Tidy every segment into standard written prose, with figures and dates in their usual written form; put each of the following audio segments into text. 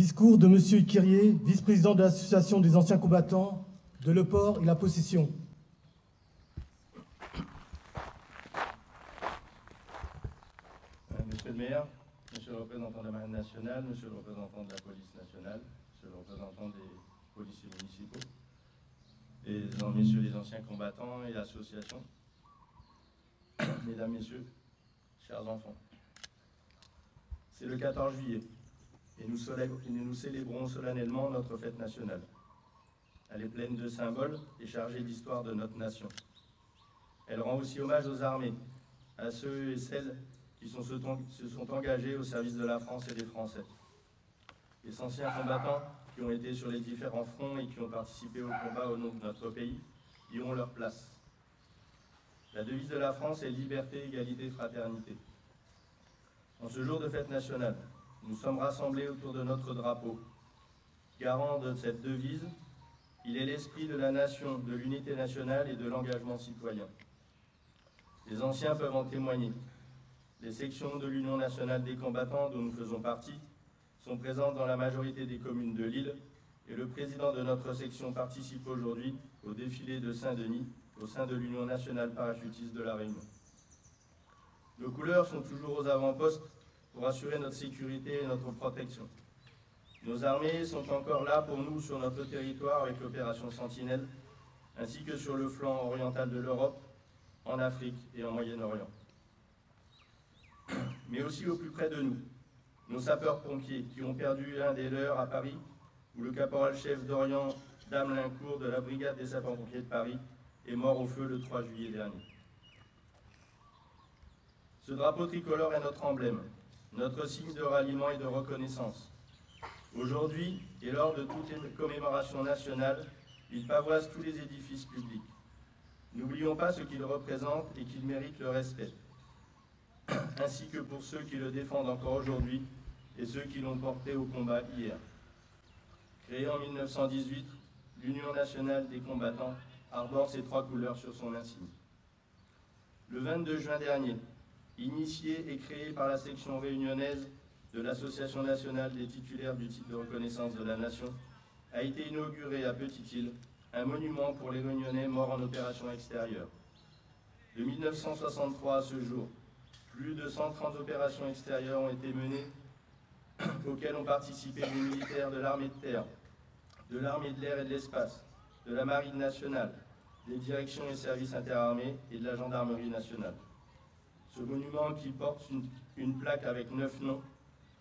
Discours de M. Kyrié, vice-président de l'Association des anciens combattants de Le Port et la Possession. Monsieur le maire, monsieur le représentant de la Marine nationale, monsieur le représentant de la police nationale, monsieur le représentant des policiers municipaux, messieurs les anciens combattants et associations, mesdames, messieurs, chers enfants. C'est le 14 juillet et nous célébrons solennellement notre fête nationale. Elle est pleine de symboles et chargée d'histoire de notre nation. Elle rend aussi hommage aux armées, à ceux et celles qui se sont engagés au service de la France et des Français. Les anciens combattants qui ont été sur les différents fronts et qui ont participé au combat au nom de notre pays y ont leur place. La devise de la France est liberté, égalité, fraternité. En ce jour de fête nationale, nous sommes rassemblés autour de notre drapeau. Garant de cette devise, il est l'esprit de la nation, de l'unité nationale et de l'engagement citoyen. Les anciens peuvent en témoigner. Les sections de l'Union nationale des combattants, dont nous faisons partie, sont présentes dans la majorité des communes de l'île et le président de notre section participe aujourd'hui au défilé de Saint-Denis au sein de l'Union nationale parachutiste de la Réunion. Nos couleurs sont toujours aux avant-postes pour assurer notre sécurité et notre protection. Nos armées sont encore là pour nous sur notre territoire avec l'opération Sentinelle, ainsi que sur le flanc oriental de l'Europe, en Afrique et en Moyen-Orient. Mais aussi au plus près de nous, nos sapeurs-pompiers qui ont perdu l'un des leurs à Paris, où le caporal-chef d'Orient, Dame Lincourt de la brigade des sapeurs-pompiers de Paris, est mort au feu le 3 juillet dernier. Ce drapeau tricolore est notre emblème, notre signe de ralliement et de reconnaissance. Aujourd'hui, et lors de toutes les commémorations nationales, il pavoise tous les édifices publics. N'oublions pas ce qu'il représente et qu'il mérite le respect, ainsi que pour ceux qui le défendent encore aujourd'hui et ceux qui l'ont porté au combat hier. Créée en 1918, l'Union nationale des combattants arbore ces trois couleurs sur son insigne. Le 22 juin dernier, initié et créé par la section réunionnaise de l'Association nationale des titulaires du titre de reconnaissance de la nation, a été inauguré à Petite-Île un monument pour les Réunionnais morts en opération extérieure. De 1963 à ce jour, plus de 130 opérations extérieures ont été menées, auxquelles ont participé des militaires de l'armée de terre, de l'armée de l'air et de l'espace, de la marine nationale, des directions et services interarmés et de la gendarmerie nationale. Ce monument, qui porte une plaque avec 9 noms,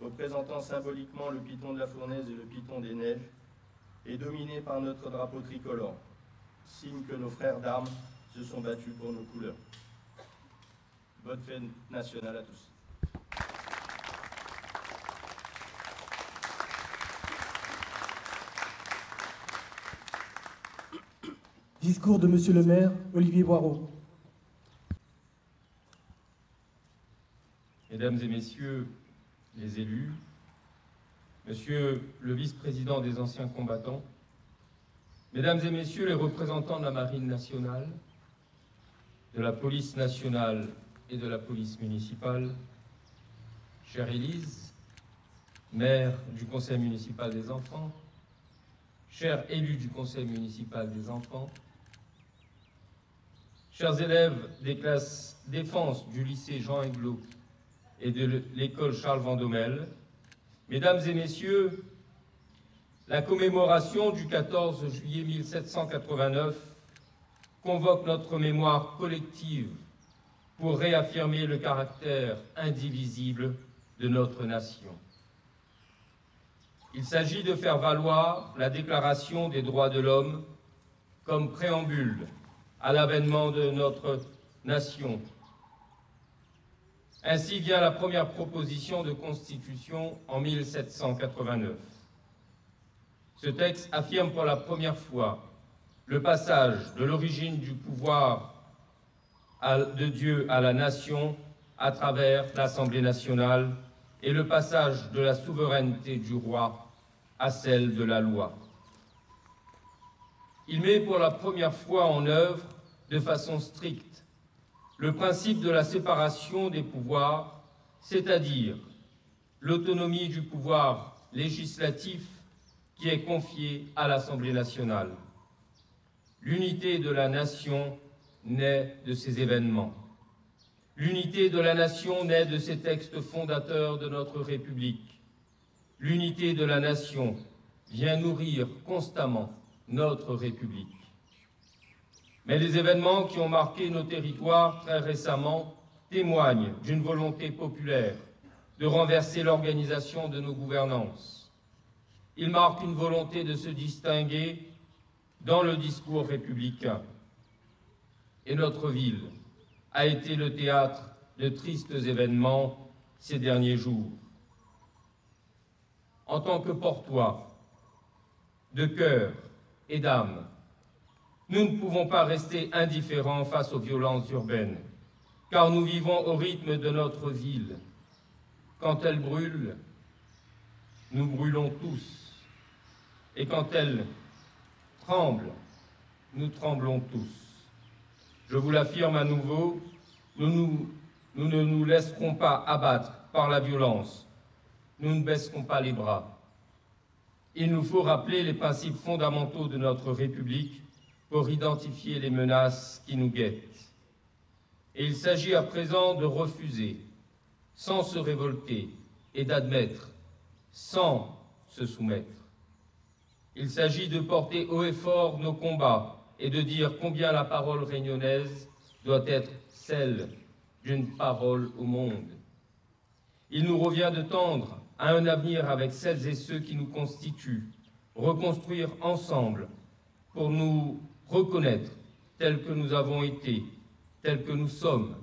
représentant symboliquement le piton de la fournaise et le piton des neiges, est dominé par notre drapeau tricolore, signe que nos frères d'armes se sont battus pour nos couleurs. Bonne fête nationale à tous. Discours de Monsieur le maire, Olivier Boireau. Mesdames et messieurs les élus, monsieur le vice-président des anciens combattants, mesdames et messieurs les représentants de la Marine nationale, de la police nationale et de la police municipale, chère Élise, maire du conseil municipal des enfants, chers élus du conseil municipal des enfants, chers élèves des classes défense du lycée Jean Aiglo et de l'école Charles Vendômel, mesdames et messieurs, la commémoration du 14 juillet 1789 convoque notre mémoire collective pour réaffirmer le caractère indivisible de notre nation. Il s'agit de faire valoir la Déclaration des droits de l'homme comme préambule à l'avènement de notre nation. Ainsi vient la première proposition de constitution en 1789. Ce texte affirme pour la première fois le passage de l'origine du pouvoir de Dieu à la nation à travers l'Assemblée nationale et le passage de la souveraineté du roi à celle de la loi. Il met pour la première fois en œuvre de façon stricte le principe de la séparation des pouvoirs, c'est-à-dire l'autonomie du pouvoir législatif qui est confié à l'Assemblée nationale. L'unité de la nation naît de ces événements. L'unité de la nation naît de ces textes fondateurs de notre République. L'unité de la nation vient nourrir constamment notre République. Mais les événements qui ont marqué nos territoires très récemment témoignent d'une volonté populaire de renverser l'organisation de nos gouvernances. Ils marquent une volonté de se distinguer dans le discours républicain. Et notre ville a été le théâtre de tristes événements ces derniers jours. En tant que porteurs de cœur et d'âme, nous ne pouvons pas rester indifférents face aux violences urbaines, car nous vivons au rythme de notre ville. Quand elle brûle, nous brûlons tous. Et quand elle tremble, nous tremblons tous. Je vous l'affirme à nouveau, nous ne nous laisserons pas abattre par la violence. Nous ne baisserons pas les bras. Il nous faut rappeler les principes fondamentaux de notre République pour identifier les menaces qui nous guettent. Et il s'agit à présent de refuser, sans se révolter, et d'admettre, sans se soumettre. Il s'agit de porter haut et fort nos combats et de dire combien la parole réunionnaise doit être celle d'une parole au monde. Il nous revient de tendre à un avenir avec celles et ceux qui nous constituent, reconstruire ensemble pour nous reconnaître tels que nous avons été, tels que nous sommes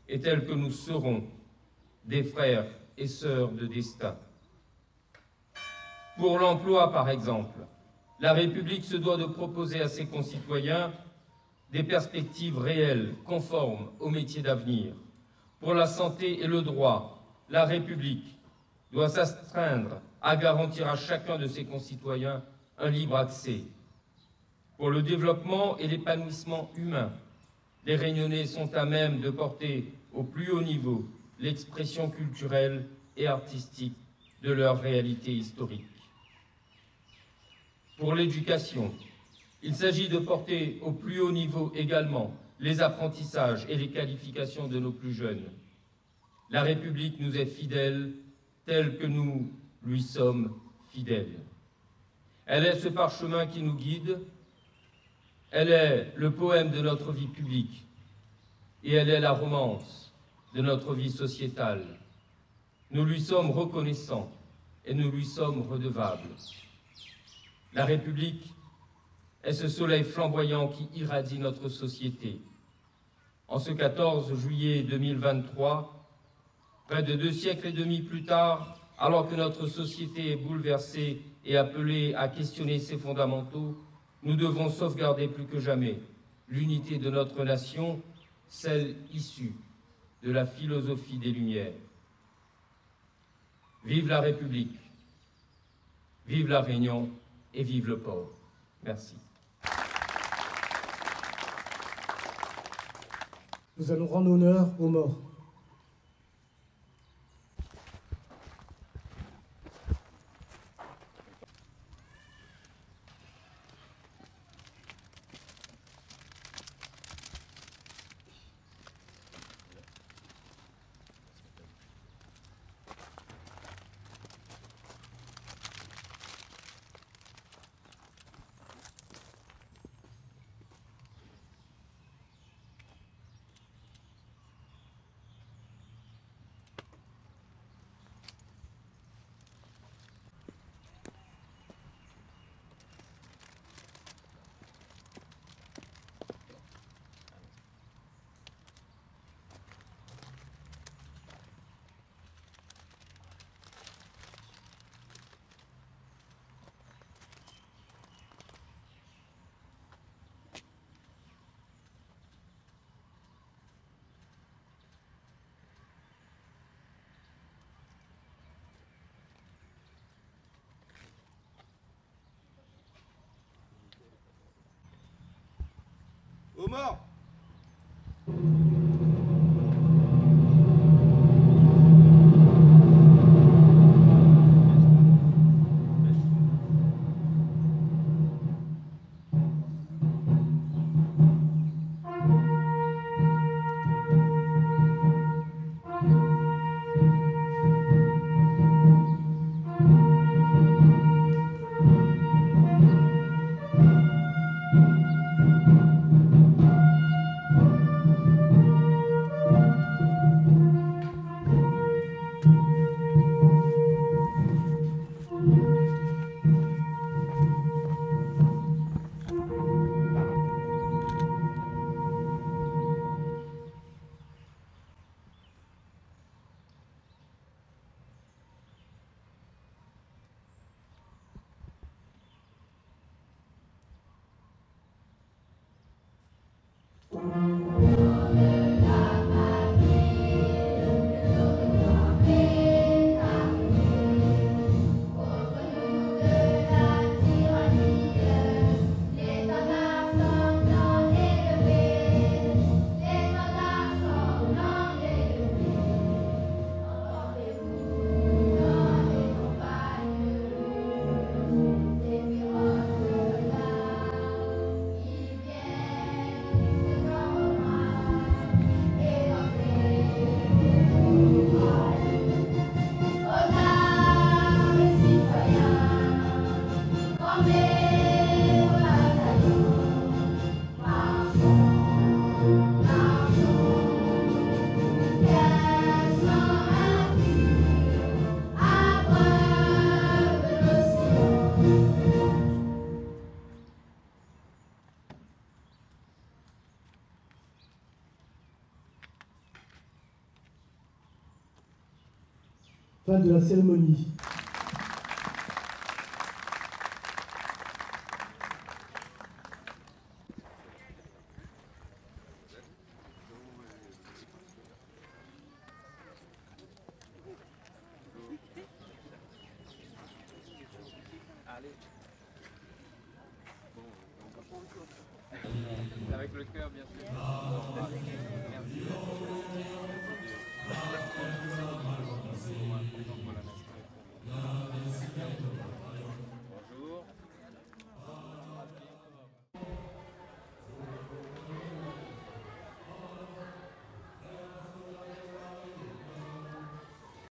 et tels que nous serons, des frères et sœurs de destin. Pour l'emploi, par exemple, la République se doit de proposer à ses concitoyens des perspectives réelles, conformes aux métiers d'avenir. Pour la santé et le droit, la République doit s'astreindre à garantir à chacun de ses concitoyens un libre accès. Pour le développement et l'épanouissement humain, les Réunionnais sont à même de porter au plus haut niveau l'expression culturelle et artistique de leur réalité historique. Pour l'éducation, il s'agit de porter au plus haut niveau également les apprentissages et les qualifications de nos plus jeunes. La République nous est fidèle telle que nous lui sommes fidèles. Elle est ce parchemin qui nous guide, elle est le poème de notre vie publique et elle est la romance de notre vie sociétale. Nous lui sommes reconnaissants et nous lui sommes redevables. La République est ce soleil flamboyant qui irradie notre société. En ce 14 juillet 2023, près de 2 siècles et demi plus tard, alors que notre société est bouleversée et appelée à questionner ses fondamentaux, nous devons sauvegarder plus que jamais l'unité de notre nation, celle issue de la philosophie des Lumières. Vive la République, vive la Réunion et vive le port. Merci. Nous allons rendre honneur aux morts. Aux morts! Fin de la cérémonie. Avec le cœur, bien sûr.